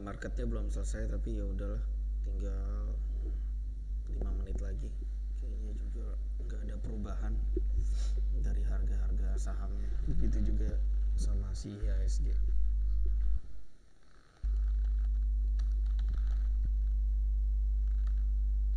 marketnya belum selesai, tapi ya udahlah, tinggal 5 menit lagi. Kayaknya juga nggak ada perubahan dari harga-harga sahamnya. Begitu juga sama si IHSG.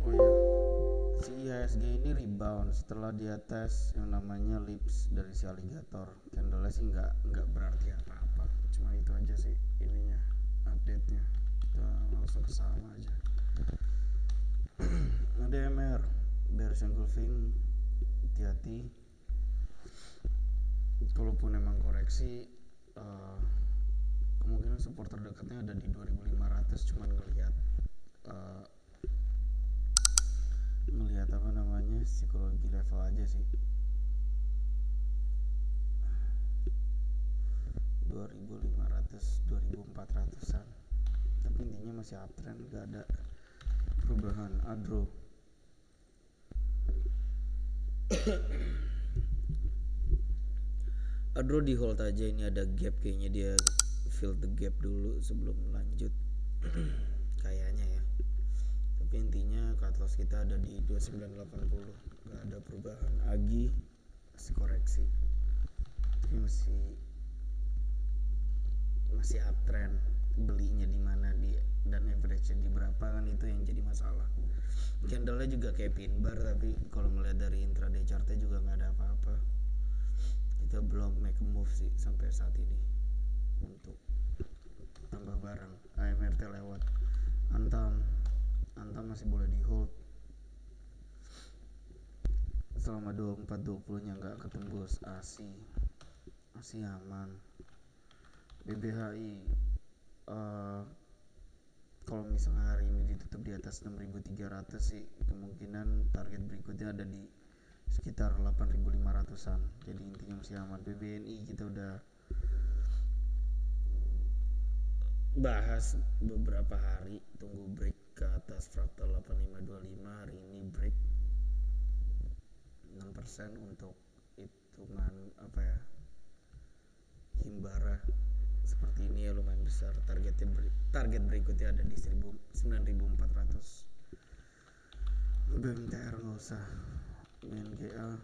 Oh ya, si IHSG ini rebound setelah dia tes yang namanya lips dari si alligator. Candlenya sih nggak berarti apa-apa, cuma itu aja sih ininya, update-nya. Kita langsung ke saham aja. ADMR bearish engulfing, hati-hati. Kalaupun emang koreksi, kemungkinan support terdekatnya ada di 2500. Cuman ngelihat apa namanya, psikologi level aja sih. 2500, 2400-an. Tapi intinya masih uptrend, gak ada perubahan. Adro di hold aja, ini ada gap, kayaknya dia fill the gap dulu sebelum lanjut. Kayaknya ya. Tapi intinya cut loss kita ada di 2980, nggak ada perubahan. Agi masih koreksi, tapi masih uptrend. Belinya di mana dia dan average-nya di berapa, kan itu yang jadi masalah. Candle-nya juga kayak pin bar, tapi kalau melihat dari intraday chart-nya juga nggak ada apa-apa. Kita belum make a move sih sampai saat ini untuk tambah barang. AMRT lewat. Antam masih boleh di hold selama 24-20 nya nggak ketembus. ASI aman. BBHI kalau misalnya hari ini ditutup di atas 6.300 sih, kemungkinan target berikutnya ada di sekitar 8.500-an. Jadi intinya masih aman. BBNI kita udah bahas beberapa hari, tunggu break ke atas fraktal 8525. Hari ini break 6% untuk hitungan apa ya, himbara seperti ini ya, lumayan besar. Target berikutnya ada di 9.400. BMTR nggak usah. BNGA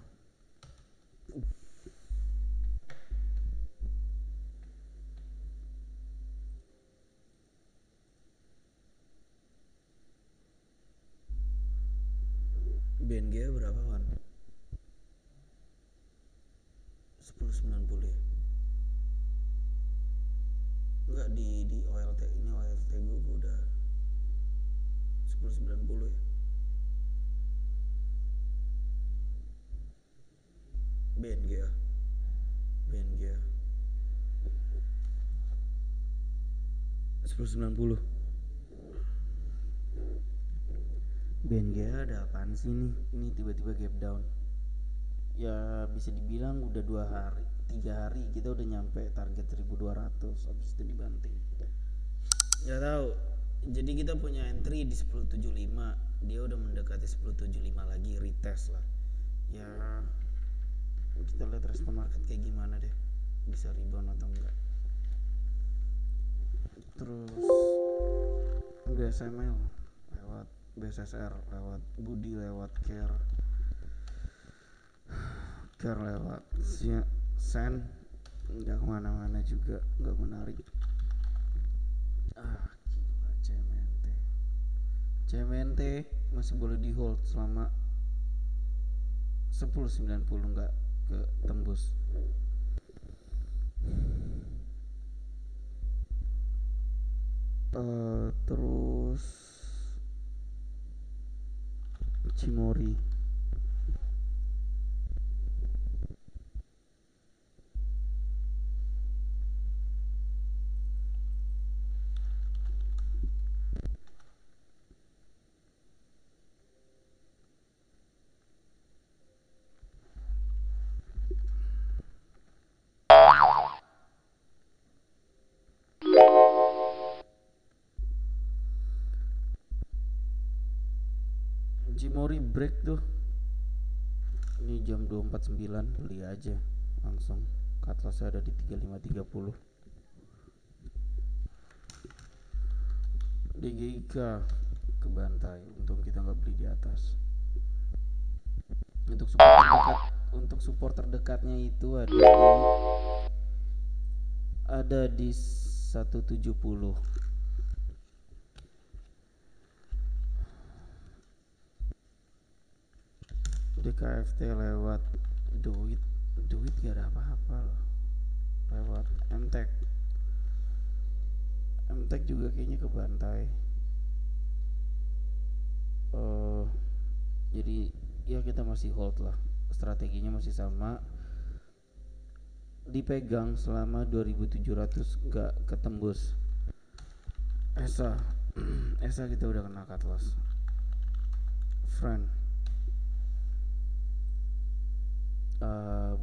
BNGA berapa kan? 1090 ya? Enggak, di OLT ini, OLT gue udah 1090 ya. BNGA 1090. BNGA ada apaan sih nih? Ini tiba-tiba gap down. Ya bisa dibilang udah 3 hari kita udah nyampe target 1200, habis itu dibanting. Gak tahu. Jadi kita punya entry di 1075, dia udah mendekati 1075 lagi, retest lah. Ya kita lihat respon market kayak gimana deh, bisa rebound atau enggak. Terus BSML lewat, BSSR lewat, Budi lewat, Care lewat, Sen nggak kemana-mana juga, nggak menarik. Gila, CMNT masih boleh di hold selama 1090 nggak ke tembus. Terus Cimori break tuh. Ini jam 249, beli aja langsung. Cut loss ada di 3530. DGIK ke bantai, untung kita nggak beli di atas. Untuk support terdekatnya itu ada di 170. DKFT lewat duit gak ada apa-apa loh. Lewat MTEK juga kayaknya ke bantai. Jadi ya kita masih hold lah, strateginya masih sama, dipegang selama 2700 nggak ketembus. ESA kita udah kena cut loss friend.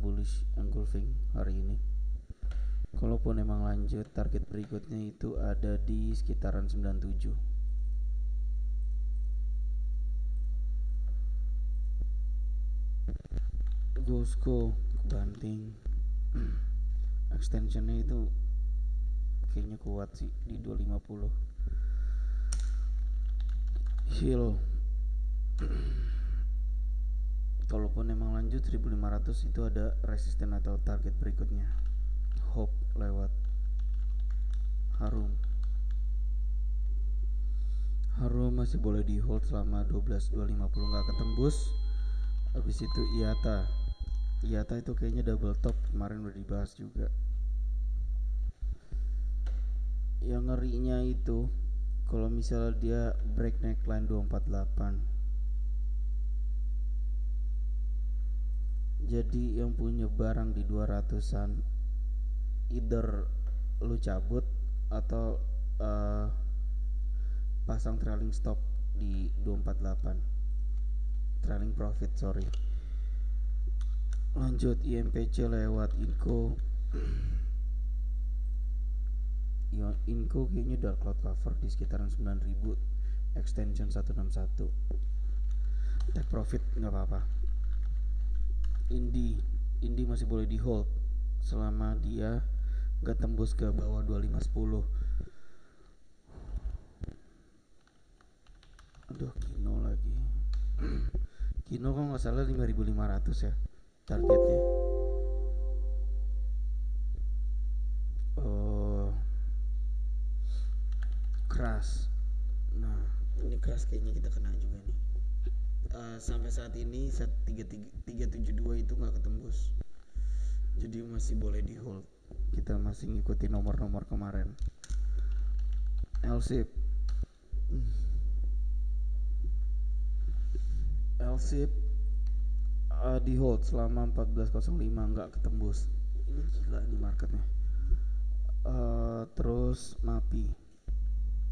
Bullish engulfing hari ini. Kalaupun emang lanjut, target berikutnya itu ada di sekitaran 97. Gosco banting extensionnya itu kayaknya kuat sih di 250. Hill kalaupun emang lanjut 1500 itu ada resisten atau target berikutnya. Hope lewat Harum masih boleh di hold selama 12.250 nggak ketembus. Habis itu IATA itu kayaknya double top, kemarin udah dibahas juga. Yang ngerinya itu kalau misalnya dia break neckline 248, jadi yang punya barang di 200-an either lu cabut atau pasang trailing stop di 248, trailing profit sorry. Lanjut IMPC lewat Inco kayaknya udah cloud cover di sekitaran 9000, extension 161, take profit nggak apa-apa. Indi masih boleh di hold selama dia nggak tembus ke bawah 2510. Aduh, Kino lagi. Kino kok nggak salah 5500 ya targetnya. Keras. Nah, ini keras kayaknya kita kena juga nih. Sampai saat ini 372 itu nggak ketembus. Jadi masih boleh di hold. Kita masih ngikutin nomor-nomor kemarin. LSIP di hold selama 1405 nggak ketembus. Ini gila nih marketnya. Terus MAPI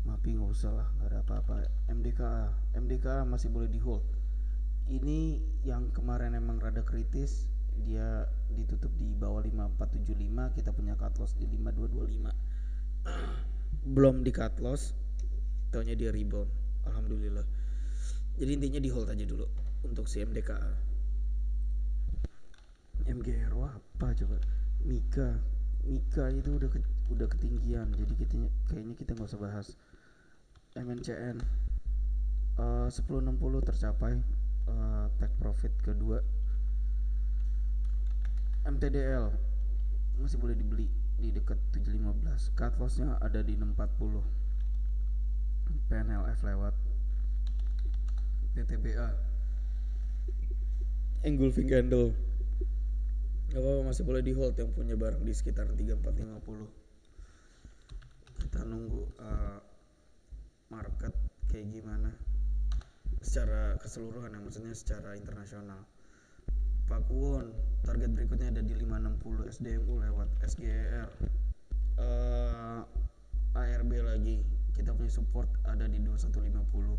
nggak usah lah, nggak ada apa-apa. MDKA masih boleh di hold. Ini yang kemarin emang rada kritis, dia ditutup di bawah 5475, kita punya cut loss di 5225. Belum di cut loss, taunya dia rebound, alhamdulillah. Jadi intinya di hold aja dulu untuk si MDKA. MGRO apa coba? Mika itu udah ketinggian, jadi kayaknya kita nggak usah bahas. MNCN 1060 tercapai, take profit kedua. MTDL masih boleh dibeli di dekat 715, cut lossnya ada di 640. PNLF lewat. PTBA engulfing candle gak apa-apa, masih boleh di hold yang punya barang di sekitar 3450. Kita nunggu market kayak gimana secara keseluruhan ya, maksudnya secara internasional. Pakuwon target berikutnya ada di 560. SDMU lewat. SGER ARB lagi kita punya support ada di 2150.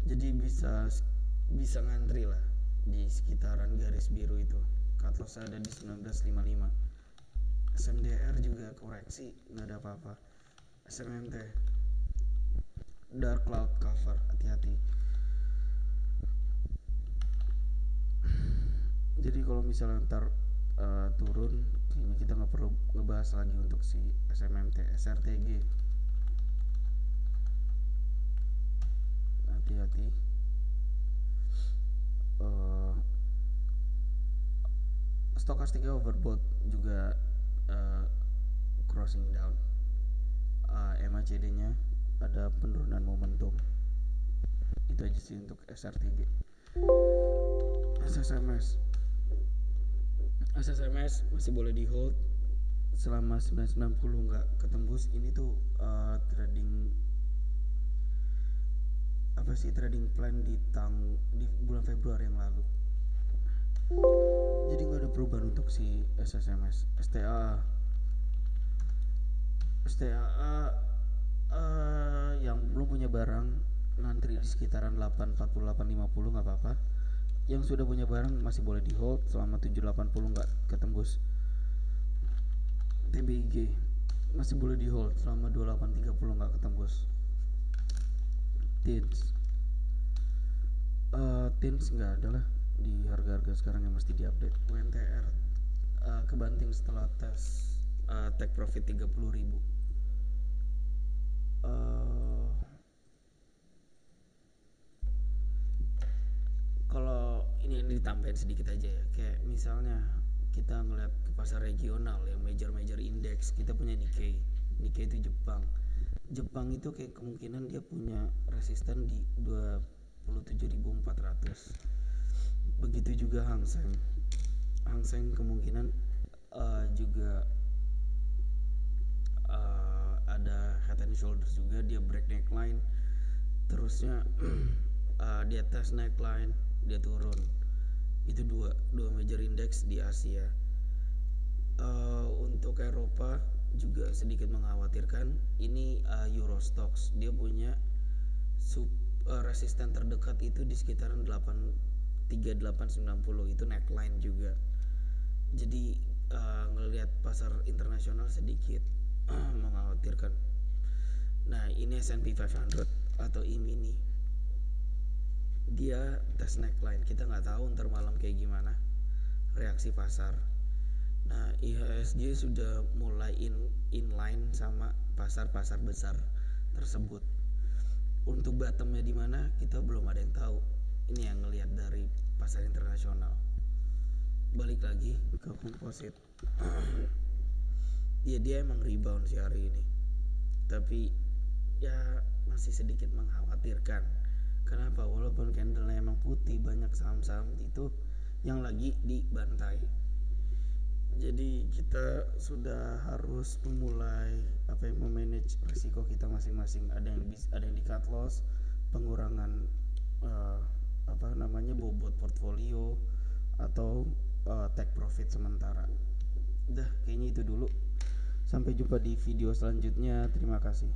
Jadi bisa ngantri lah di sekitaran garis biru itu. Cut loss ada di 1955. SMDR juga koreksi, nggak ada apa-apa. SMMT dark cloud cover, hati-hati. Jadi kalau misalnya ntar turun, kayaknya kita nggak perlu ngebahas lagi untuk si SMMT. SRTG hati-hati. uh, Stokastiknya overbought juga, uh, crossing down. MACD nya ada penurunan momentum. Itu aja sih untuk SRTG. SSMS masih boleh di hold selama 990 nggak ketembus. Ini tuh trading plan di bulan Februari yang lalu. Jadi nggak ada perubahan untuk si SSMS. STAA yang belum punya barang ngantri di sekitaran 848.50 nggak apa-apa. Yang sudah punya barang masih boleh di hold selama 780 nggak ketembus. TBIG masih boleh di hold selama 2830 nggak ketembus. Tins nggak ada lah di harga-harga sekarang yang mesti diupdate. UNTR kebanting setelah tes take profit 30.000. Kalau ini ditambahin sedikit aja ya, kayak misalnya kita ngeliat ke pasar regional yang major index, kita punya Nikkei itu Jepang itu kayak kemungkinan dia punya resisten di 27.400. Begitu juga Hang Seng kemungkinan juga ada head and shoulders juga, dia break neckline, terusnya dia test neckline, dia turun. Itu dua major index di Asia. Untuk Eropa juga sedikit mengkhawatirkan. Ini Eurostoxx, dia punya resisten terdekat itu di sekitaran 3890, itu neckline juga. Jadi ngelihat pasar internasional sedikit mengkhawatirkan. Nah, ini S&P 500 atau E-mini, dia tes neckline, kita nggak tahu ntar malam kayak gimana reaksi pasar. Nah, IHSG sudah mulai inline sama pasar-pasar besar tersebut. Untuk bottomnya di mana kita belum ada yang tahu. Ini yang ngelihat dari pasar internasional. Balik lagi ke komposit. Ya dia emang rebound sih hari ini, tapi ya masih sedikit mengkhawatirkan. Kenapa? Walaupun candlenya emang putih, banyak saham-saham itu yang lagi dibantai. Jadi kita sudah harus memulai memanage risiko kita masing-masing. Ada yang di cut loss, pengurangan bobot portfolio, atau take profit sementara. Udah, kayaknya itu dulu. Sampai jumpa di video selanjutnya. Terima kasih.